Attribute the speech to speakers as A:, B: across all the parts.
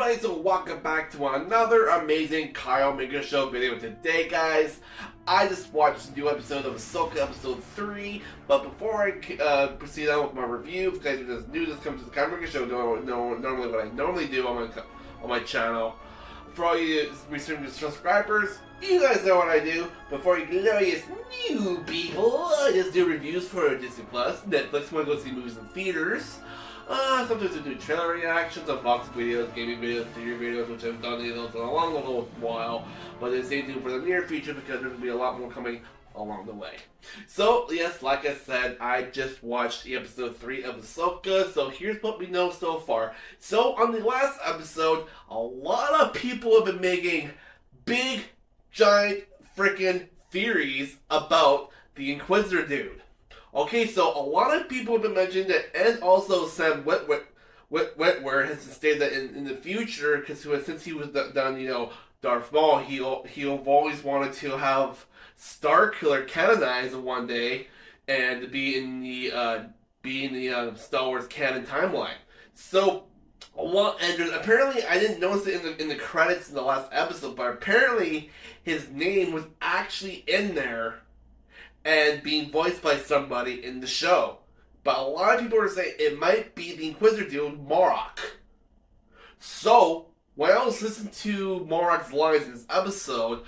A: everybody, so welcome back to another amazing Kyle Minger Show video. Today, guys, I just watched a new episode of Ahsoka, episode 3, but before I proceed on with my review, if you guys are just new, this comes to the Kyle Minger Show, don't know normally what I normally do on my channel. For all you returning subscribers, you guys know what I do. Before you glorious new people, I just do reviews for Disney Plus, Netflix when I go see movies in theaters. Sometimes I do trailer reactions, unboxing videos, gaming videos, theory videos, which I've done those in a long little while. But stay tuned for the near future because there's going to be a lot more coming along the way. So, yes, like I said, I just watched episode 3 of Ahsoka, so here's what we know so far. So, on the last episode, a lot of people have been making big, giant, freaking theories about the Inquisitor dude. Okay, so a lot of people have been mentioning that, and also Sam Witwer has stated that in the future, because since he was done, Darth Maul, he'll always wanted to have Starkiller canonized one day and be in the Star Wars canon timeline. So, and apparently I didn't notice it in the credits in the last episode, but apparently his name was actually in there and being voiced by somebody in the show. But a lot of people are saying it might be the Inquisitor dude, Morok. So, when I was listening to Morok's lines in this episode,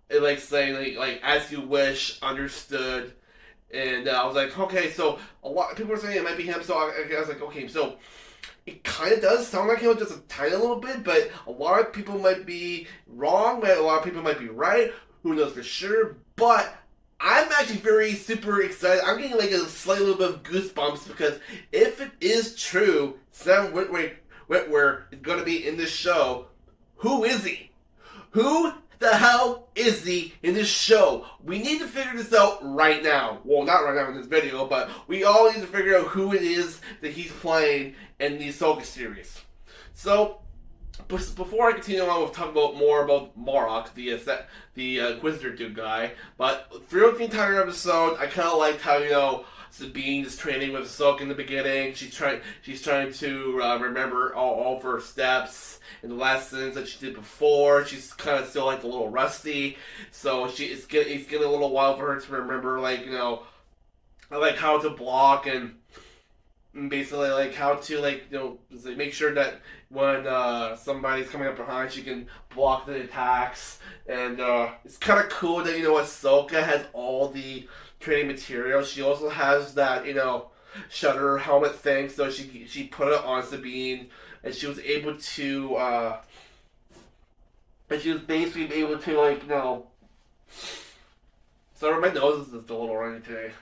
A: it saying, as you wish, understood, and I was like, okay, so a lot of people are saying it might be him, so I was like, okay, so it kind of does sound like him just a tiny little bit, but a lot of people might be wrong, a lot of people might be right, who knows for sure, but I'm actually super excited. I'm getting a slight little bit of goosebumps because if it is true, Sam Witwer is going to be in this show, who is he? Who the hell is he in this show? We need to figure this out right now. Well, not right now in this video, but we all need to figure out who it is that he's playing in the Ahsoka series. So, before I continue on with talking more about Morok, the Inquisitor dude guy, but throughout the entire episode, I kind of liked how Sabine is training with Ahsoka in the beginning. She's trying to remember all of her steps and the lessons that she did before. She's kind of still a little rusty, so it's getting a little while for her to remember how to block and basically how to make sure that when somebody's coming up behind, she can block the attacks. And it's kind of cool that Ahsoka has all the training materials. She also has that shutter helmet thing, so she put it on Sabine, and she was able to sorry, my nose is just a little runny today.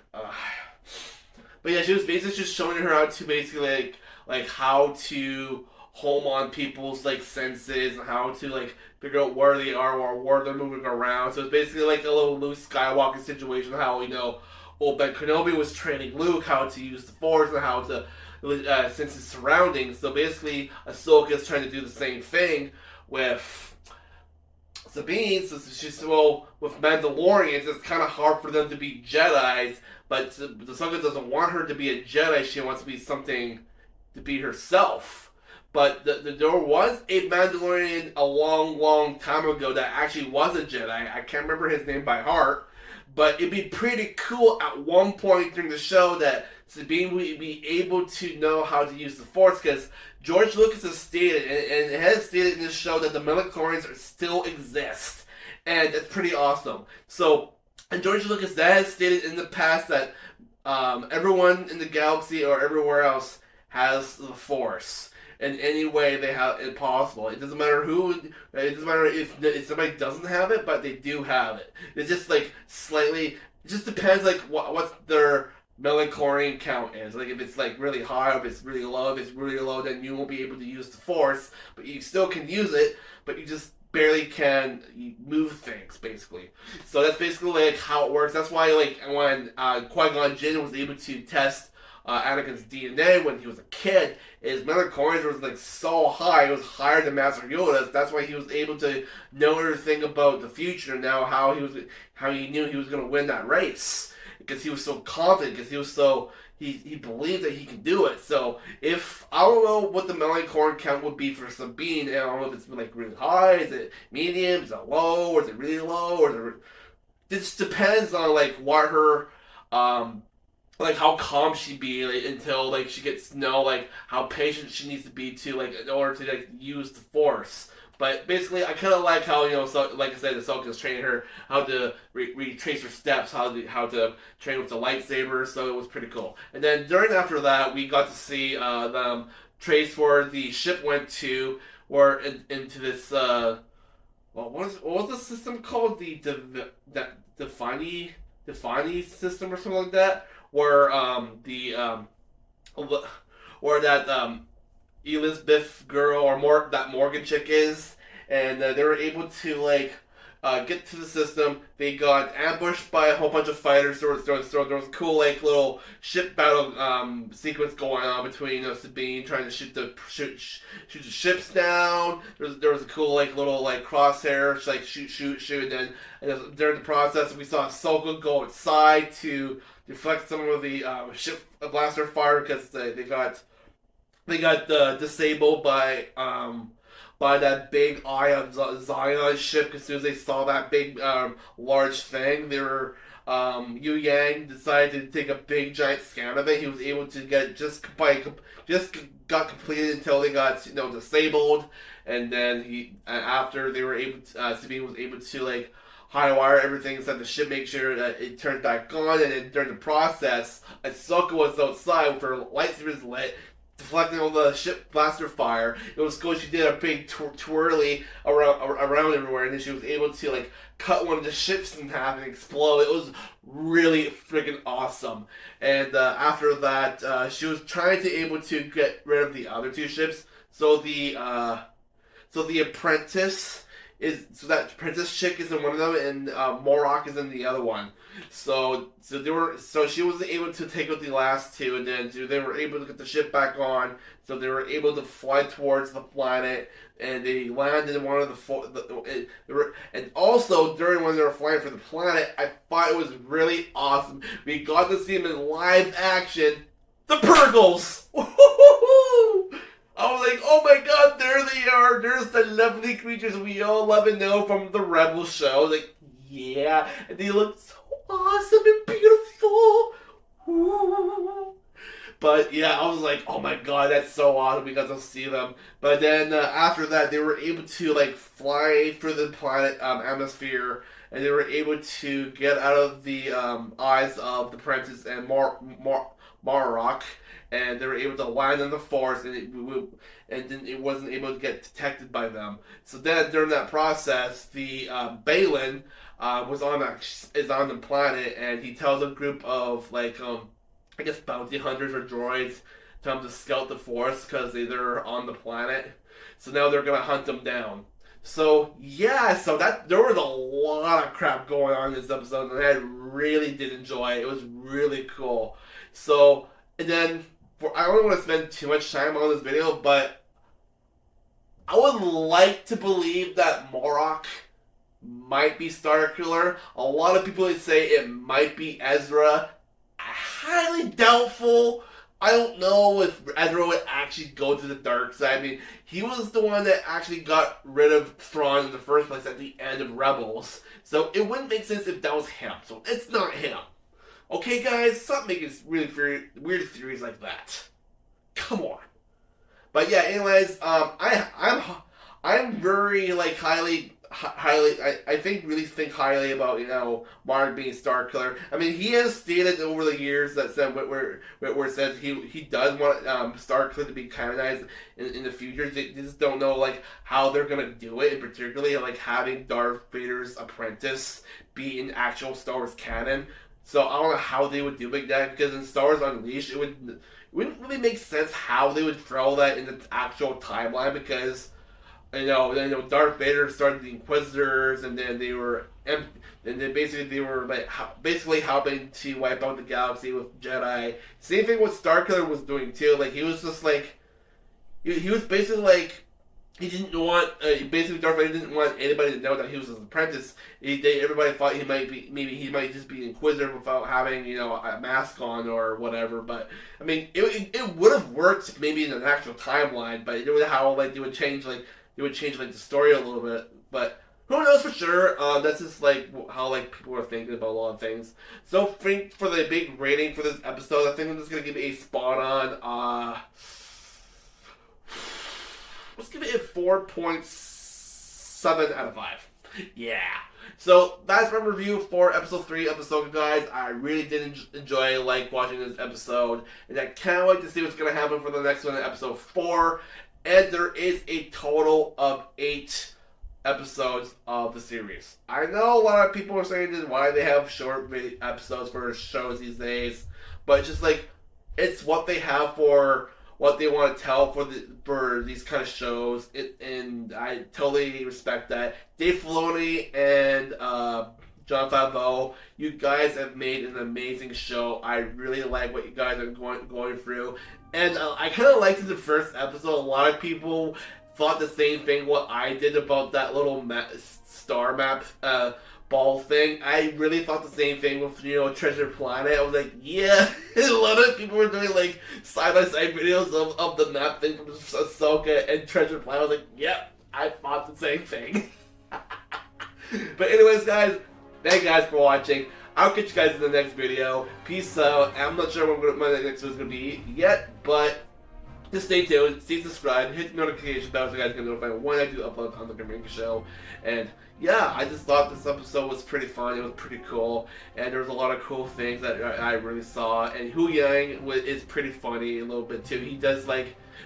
A: But yeah, she was basically just showing her how to basically how to home on people's senses and how to figure out where they are or where they're moving around. So it's basically a little Luke Skywalker situation. How Ben Kenobi was training Luke how to use the Force and how to sense his surroundings. So basically, Ahsoka is trying to do the same thing with Sabine. So she's with Mandalorians, it's kind of hard for them to be Jedi's. But Ahsoka doesn't want her to be a Jedi. She wants to be something to be herself. But there was a Mandalorian a long time ago that actually was a Jedi. I can't remember his name by heart. But it'd be pretty cool at one point during the show that Sabine would be able to know how to use the Force. Because George Lucas has stated, and has stated in this show, that the midichlorians still exist. And it's pretty awesome. So, and George Lucas has stated in the past that everyone in the galaxy or everywhere else has the Force in any way they have it possible. It doesn't matter who. It doesn't matter if somebody doesn't have it, but they do have it. It's just slightly. It just depends what their midichlorian count is. If it's really high, or if it's really low. If it's really low, then you won't be able to use the Force, but you still can use it. But you just barely can move things, basically. So that's basically how it works. That's why when Qui-Gon Jinn was able to test Anakin's DNA when he was a kid, his midichlorians was so high, it was higher than Master Yoda's. That's why he was able to know everything about the future. Now how he knew he was going to win that race. because he was so confident, because he was so he believed that he could do it. So if I don't know what the melon corn count would be for Sabine, and I don't know if it's like really high, is it medium, is it low, or is it really low, or is it, this depends on like what her like how calm she be like, until like she gets to know like how patient she needs to be to like in order to like use the force. But basically, I kind of like how so like I said, Ahsoka's training her how to retrace her steps, how to train with the lightsaber. So it was pretty cool. And then during after that, we got to see them trace where the ship went to, or into this well, what was the system called? Defini system or something like that, where where that Elizabeth girl or more that Morgan chick is, and they were able to like get to the system. They got ambushed by a whole bunch of fighters. There was a cool like little ship battle sequence going on between Sabine trying to shoot the ships down. There was a cool like little like crosshair, like shoot, and then during the process we saw Ahsoka go outside to deflect some of the ship blaster fire because they got disabled by that big Eye of Zion ship. As soon as they saw that big large thing, they were Yu Yang decided to take a big giant scan of it. He was able to get just got completed until they got disabled, and then after they were able to, Sabine was able to like high wire everything inside the ship, make sure that it turned back on, and then during the process, Ahsoka was outside with her lightsabers lit, deflecting all the ship blaster fire. It was cool. She did a big twirly around everywhere, and then she was able to like cut one of the ships in half and explode. It was really freaking awesome. And after that, she was trying to able to get rid of the other two ships. So the apprentice that apprentice chick is in one of them, and Morok is in the other one. So she was able to take out the last two, and then they were able to get the ship back on. So they were able to fly towards the planet, and they landed in one of and also during when they were flying for the planet, I thought it was really awesome. We got to see them in live action. The Purgles! I was like, oh my god, there they are. There's the lovely creatures we all love and know from the Rebel show. Like, yeah. And they look so awesome and beautiful. Ooh. But yeah, I was like, oh my god, that's so awesome. We got to see them. But then after that, they were able to like fly through the planet atmosphere, and they were able to get out of the eyes of the Apprentice and Marok. And they were able to land in the forest, and then it wasn't able to get detected by them. So then, during that process, the Balin is on the planet, and he tells a group of like I guess bounty hunters or droids to come to scout the forest because they're on the planet. So now they're gonna hunt them down. So yeah, there was a lot of crap going on in this episode, and I really did enjoy it. It was really cool. So and then. I don't want to spend too much time on this video, but I would like to believe that Morok might be Starkiller. A lot of people would say it might be Ezra. Highly doubtful. I don't know if Ezra would actually go to the dark side. I mean, he was the one that actually got rid of Thrawn in the first place at the end of Rebels. So it wouldn't make sense if that was him. So it's not him. Okay, guys, stop making really weird theories like that. Come on. But yeah, anyways, I'm very like highly. I really think highly about Mark being Starkiller. I mean, he has stated over the years that said where it says he does want Starkiller to be canonized in the future. They just don't know like how they're gonna do it, and particularly like having Darth Vader's apprentice be in actual Star Wars canon. So I don't know how they would do that, because in Star Wars Unleashed, it wouldn't really make sense how they would throw that in the actual timeline, because Darth Vader started the Inquisitors, and then they were basically basically helping to wipe out the galaxy with Jedi. Same thing what Starkiller was doing too. Like he was just like he was basically like he didn't want basically Darth Vader didn't want anybody to know that he was his apprentice. Everybody thought he might be he might just be an Inquisitor without having a mask on or whatever. But I mean, it would have worked maybe in an actual timeline, but it would how they would change the story a little bit. But who knows for sure? That's just how people are thinking about a lot of things. So for the big rating for this episode, I think I'm just gonna give it a spot on. Let's give it a 4.7 out of 5. Yeah. So that's my review for episode 3 of Ahsoka, guys. I really did enjoy watching this episode, and I can't wait to see what's gonna happen for the next one in episode 4. And there is a total of 8 episodes of the series. I know a lot of people are saying this, why they have short episodes for shows these days, but it's just it's what they have for what they want to tell for these kind of shows, and I totally respect that. Dave Filoni and Jon Favreau, you guys have made an amazing show. I really like what you guys are going through, and I kind of liked in the first episode. A lot of people thought the same thing what I did about that little star map ball thing. I really thought the same thing with Treasure Planet. I was like, yeah. A lot of people were doing side-by-side videos of the map thing from Ahsoka and Treasure Planet. I was like, yep, I thought the same thing. But anyways, guys, thank you guys for watching. I'll catch you guys in the next video. Peace out. I'm not sure what my next video is going to be yet, but just stay tuned, stay subscribed, hit the notification bell so you guys can notify when I do upload on the Minger Show. And yeah, I just thought this episode was pretty fun. It was pretty cool, and there was a lot of cool things that I really saw. And Hu Yang is pretty funny a little bit too. He does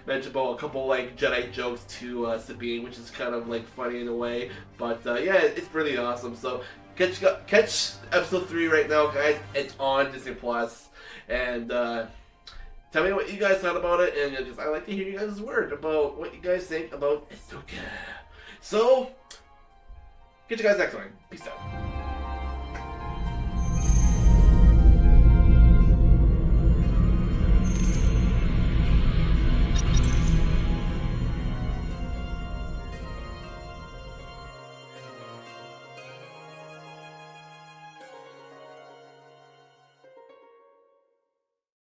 A: mention about a couple Jedi jokes to Sabine, which is kind of funny in a way. But yeah, it's really awesome. So catch episode 3 right now, guys. It's on Disney Plus, and tell me what you guys thought about it, and I like to hear you guys' word about what you guys think about Ahsoka. So, catch you guys next time. Peace out.